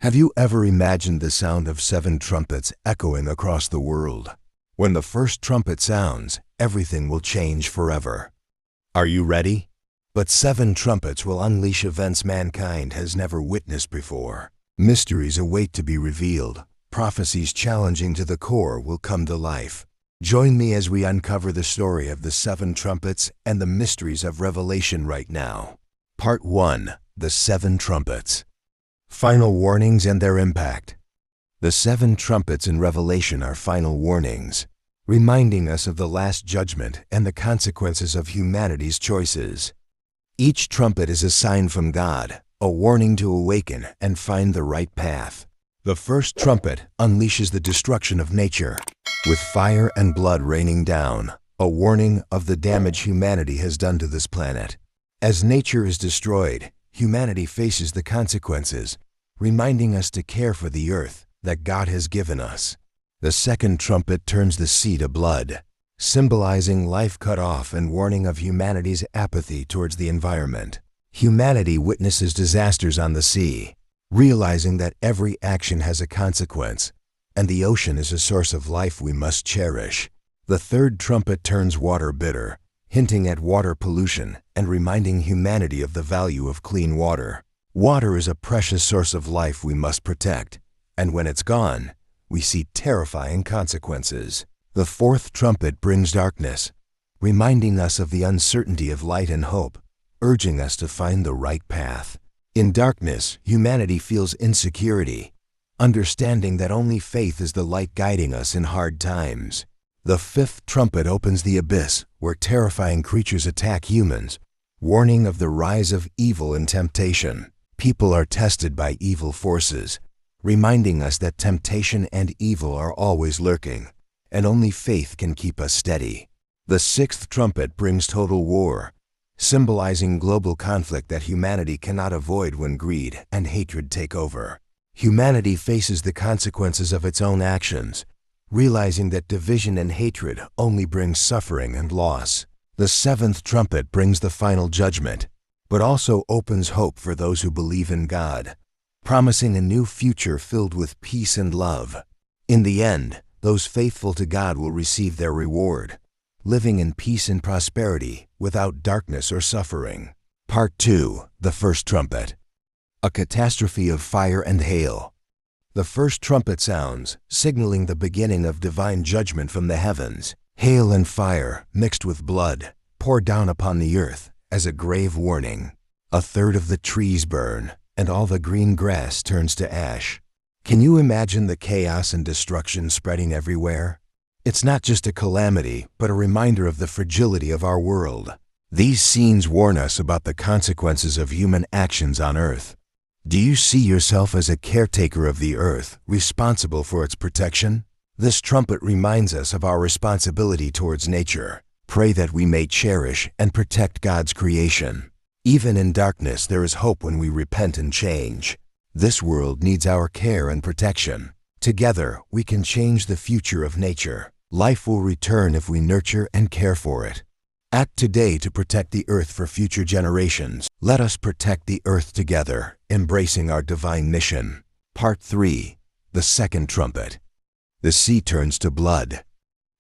Have you ever imagined the sound of 7 trumpets echoing across the world? When the first trumpet sounds, everything will change forever. Are you ready? But 7 trumpets will unleash events mankind has never witnessed before. Mysteries await to be revealed. Prophecies challenging to the core will come to life. Join me as we uncover the story of the 7 trumpets and the mysteries of Revelation right now. Part 1. The 7 trumpets. Final warnings and their impact. The 7 trumpets in Revelation are final warnings, reminding us of the last judgment and the consequences of humanity's choices. Each trumpet is a sign from God, a warning to awaken and find the right path. The first trumpet unleashes the destruction of nature, with fire and blood raining down, a warning of the damage humanity has done to this planet. As nature is destroyed, humanity faces the consequences, reminding us to care for the earth that God has given us. The second trumpet turns the sea to blood, symbolizing life cut off and warning of humanity's apathy towards the environment. Humanity witnesses disasters on the sea, realizing that every action has a consequence, and the ocean is a source of life we must cherish. The third trumpet turns water bitter, hinting at water pollution and reminding humanity of the value of clean water. Water is a precious source of life we must protect, and when it's gone, we see terrifying consequences. The fourth trumpet brings darkness, reminding us of the uncertainty of light and hope, urging us to find the right path. In darkness, humanity feels insecurity, understanding that only faith is the light guiding us in hard times. The fifth trumpet opens the abyss, where terrifying creatures attack humans, warning of the rise of evil and temptation. People are tested by evil forces, reminding us that temptation and evil are always lurking, and only faith can keep us steady. The sixth trumpet brings total war, symbolizing global conflict that humanity cannot avoid when greed and hatred take over. Humanity faces the consequences of its own actions, realizing that division and hatred only brings suffering and loss. The seventh trumpet brings the final judgment, but also opens hope for those who believe in God, promising a new future filled with peace and love. In the end, those faithful to God will receive their reward, living in peace and prosperity without darkness or suffering. Part 2. The first trumpet. A catastrophe of fire and hail. The first trumpet sounds, signaling the beginning of divine judgment from the heavens. Hail and fire, mixed with blood, pour down upon the earth as a grave warning. A third of the trees burn, and all the green grass turns to ash. Can you imagine the chaos and destruction spreading everywhere? It's not just a calamity, but a reminder of the fragility of our world. These scenes warn us about the consequences of human actions on earth. Do you see yourself as a caretaker of the earth, responsible for its protection? This trumpet reminds us of our responsibility towards nature. Pray that we may cherish and protect God's creation. Even in darkness, there is hope when we repent and change. This world needs our care and protection. Together, we can change the future of nature. Life will return if we nurture and care for it. Act today to protect the earth for future generations. Let us protect the earth together, embracing our divine mission. Part 3. The second trumpet. The sea turns to blood.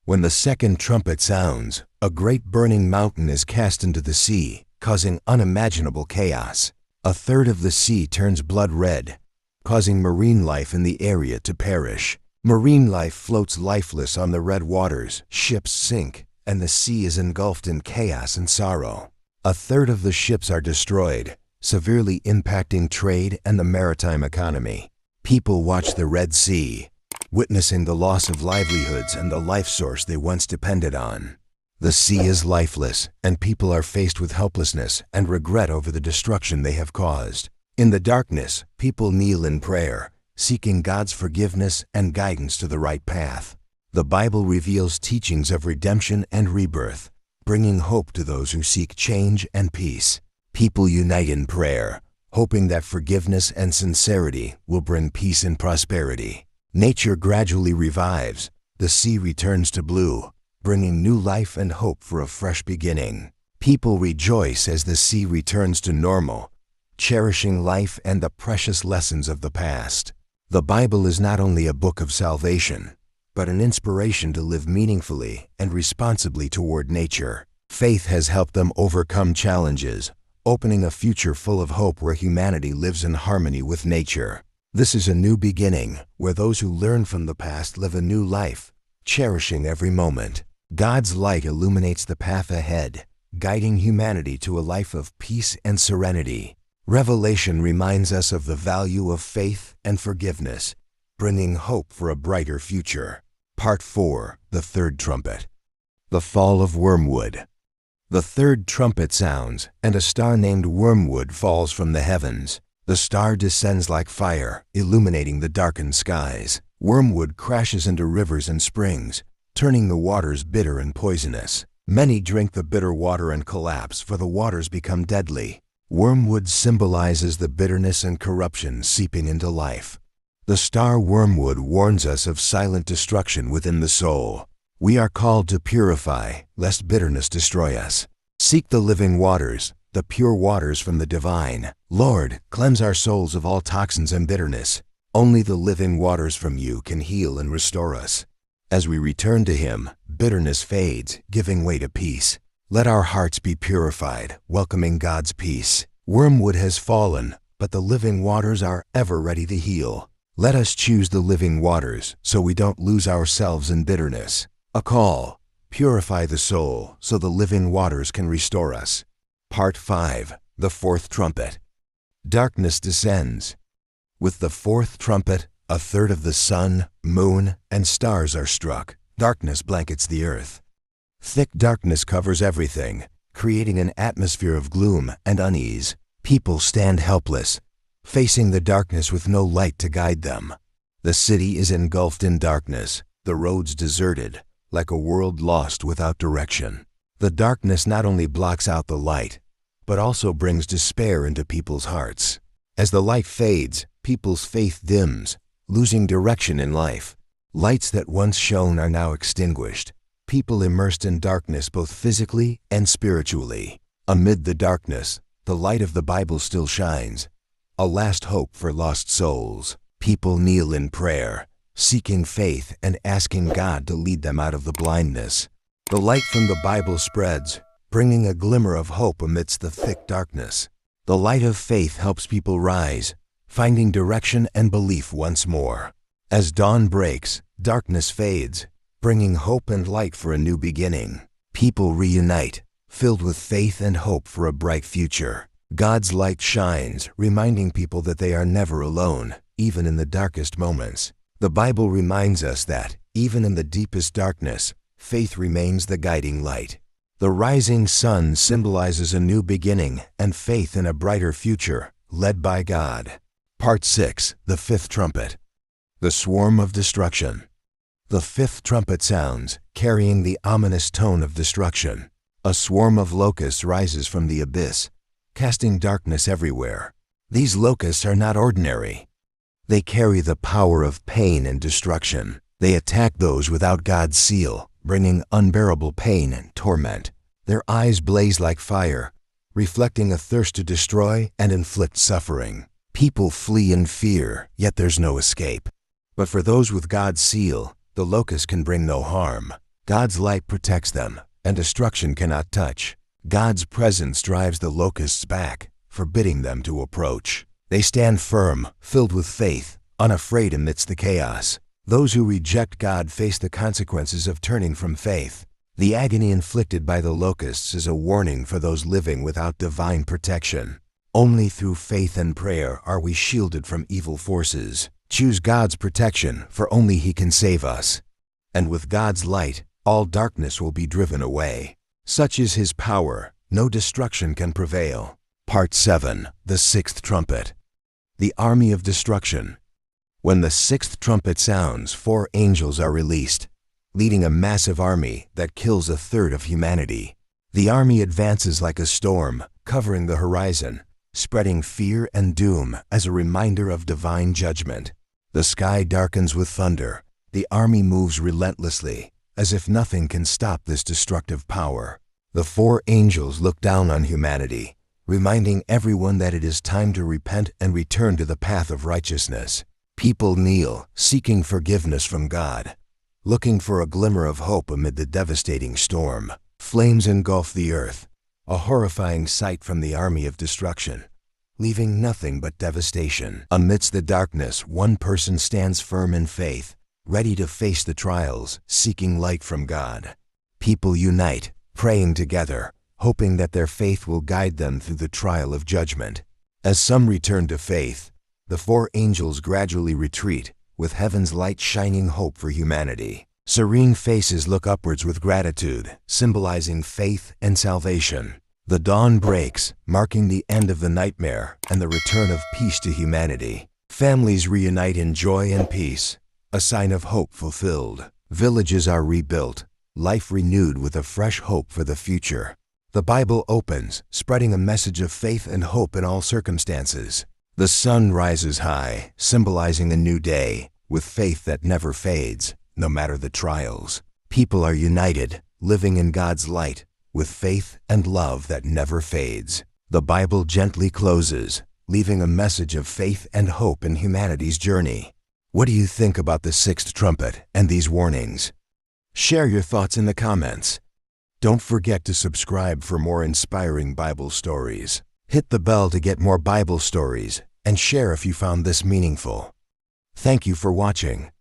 When the second trumpet sounds, a great burning mountain is cast into the sea, causing unimaginable chaos. A third of the sea turns blood red, causing marine life in the area to perish. Marine life floats lifeless on the red waters, ships sink, and the sea is engulfed in chaos and sorrow. A third of the ships are destroyed, severely impacting trade and the maritime economy. People watch the Red Sea, witnessing the loss of livelihoods and the life source they once depended on. The sea is lifeless, and people are faced with helplessness and regret over the destruction they have caused. In the darkness, people kneel in prayer, seeking God's forgiveness and guidance to the right path. The Bible reveals teachings of redemption and rebirth, bringing hope to those who seek change and peace. People unite in prayer, hoping that forgiveness and sincerity will bring peace and prosperity. Nature gradually revives. The sea returns to blue, bringing new life and hope for a fresh beginning. People rejoice as the sea returns to normal, cherishing life and the precious lessons of the past. The Bible is not only a book of salvation, but an inspiration to live meaningfully and responsibly toward nature. Faith has helped them overcome challenges, opening a future full of hope where humanity lives in harmony with nature. This is a new beginning, where those who learn from the past live a new life, cherishing every moment. God's light illuminates the path ahead, guiding humanity to a life of peace and serenity. Revelation reminds us of the value of faith and forgiveness, bringing hope for a brighter future. Part 4. The Third Trumpet. The Fall of Wormwood. The third trumpet sounds, and a star named Wormwood falls from the heavens. The star descends like fire, illuminating the darkened skies. Wormwood crashes into rivers and springs, turning the waters bitter and poisonous. Many drink the bitter water and collapse, for the waters become deadly. Wormwood symbolizes the bitterness and corruption seeping into life. The star Wormwood warns us of silent destruction within the soul. We are called to purify, lest bitterness destroy us. Seek the living waters, the pure waters from the divine. Lord, cleanse our souls of all toxins and bitterness. Only the living waters from you can heal and restore us. As we return to Him, bitterness fades, giving way to peace. Let our hearts be purified, welcoming God's peace. Wormwood has fallen, but the living waters are ever ready to heal. Let us choose the living waters so we don't lose ourselves in bitterness. A call. Purify the soul so the living waters can restore us. Part 5. The Fourth Trumpet. Darkness descends. With the fourth trumpet, a third of the sun, moon, and stars are struck. Darkness blankets the earth. Thick darkness covers everything, creating an atmosphere of gloom and unease. People stand helpless, facing the darkness with no light to guide them. The city is engulfed in darkness, the roads deserted, like a world lost without direction. The darkness not only blocks out the light, but also brings despair into people's hearts. As the light fades, people's faith dims, losing direction in life. Lights that once shone are now extinguished. People immersed in darkness both physically and spiritually. Amid the darkness, the light of the Bible still shines, a last hope for lost souls. People kneel in prayer, seeking faith and asking God to lead them out of the blindness. The light from the Bible spreads, bringing a glimmer of hope amidst the thick darkness. The light of faith helps people rise, finding direction and belief once more. As dawn breaks, darkness fades, bringing hope and light for a new beginning. People reunite, filled with faith and hope for a bright future. God's light shines, reminding people that they are never alone, even in the darkest moments. The Bible reminds us that, even in the deepest darkness, faith remains the guiding light. The rising sun symbolizes a new beginning and faith in a brighter future, led by God. Part 6. The Fifth Trumpet. The Swarm of Destruction. The fifth trumpet sounds, carrying the ominous tone of destruction. A swarm of locusts rises from the abyss, casting darkness everywhere. These locusts are not ordinary. They carry the power of pain and destruction. They attack those without God's seal, bringing unbearable pain and torment. Their eyes blaze like fire, reflecting a thirst to destroy and inflict suffering. People flee in fear, yet there's no escape. But for those with God's seal, the locust can bring no harm. God's light protects them, and destruction cannot touch. God's presence drives the locusts back, forbidding them to approach. They stand firm, filled with faith, unafraid amidst the chaos. Those who reject God face the consequences of turning from faith. The agony inflicted by the locusts is a warning for those living without divine protection. Only through faith and prayer are we shielded from evil forces. Choose God's protection, for only He can save us. And with God's light, all darkness will be driven away. Such is His power, no destruction can prevail. Part 7. The Sixth Trumpet. The Army of Destruction. When the sixth trumpet sounds, 4 angels are released, leading a massive army that kills a third of humanity. The army advances like a storm, covering the horizon, spreading fear and doom as a reminder of divine judgment. The sky darkens with thunder. The army moves relentlessly, as if nothing can stop this destructive power. The 4 angels look down on humanity, reminding everyone that it is time to repent and return to the path of righteousness. People kneel, seeking forgiveness from God, looking for a glimmer of hope amid the devastating storm. Flames engulf the earth, a horrifying sight from the army of destruction, leaving nothing but devastation. Amidst the darkness, one person stands firm in faith, ready to face the trials, seeking light from God. People unite, praying together, hoping that their faith will guide them through the trial of judgment. As some return to faith, the four angels gradually retreat, with heaven's light shining hope for humanity. Serene faces look upwards with gratitude, symbolizing faith and salvation. The dawn breaks, marking the end of the nightmare and the return of peace to humanity. Families reunite in joy and peace, a sign of hope fulfilled. Villages are rebuilt, life renewed with a fresh hope for the future. The Bible opens, spreading a message of faith and hope in all circumstances. The sun rises high, symbolizing a new day, with faith that never fades, no matter the trials. People are united, living in God's light, with faith and love that never fades. The Bible gently closes, leaving a message of faith and hope in humanity's journey. What do you think about the sixth trumpet and these warnings? Share your thoughts in the comments. Don't forget to subscribe for more inspiring Bible stories. Hit the bell to get more Bible stories and share if you found this meaningful. Thank you for watching.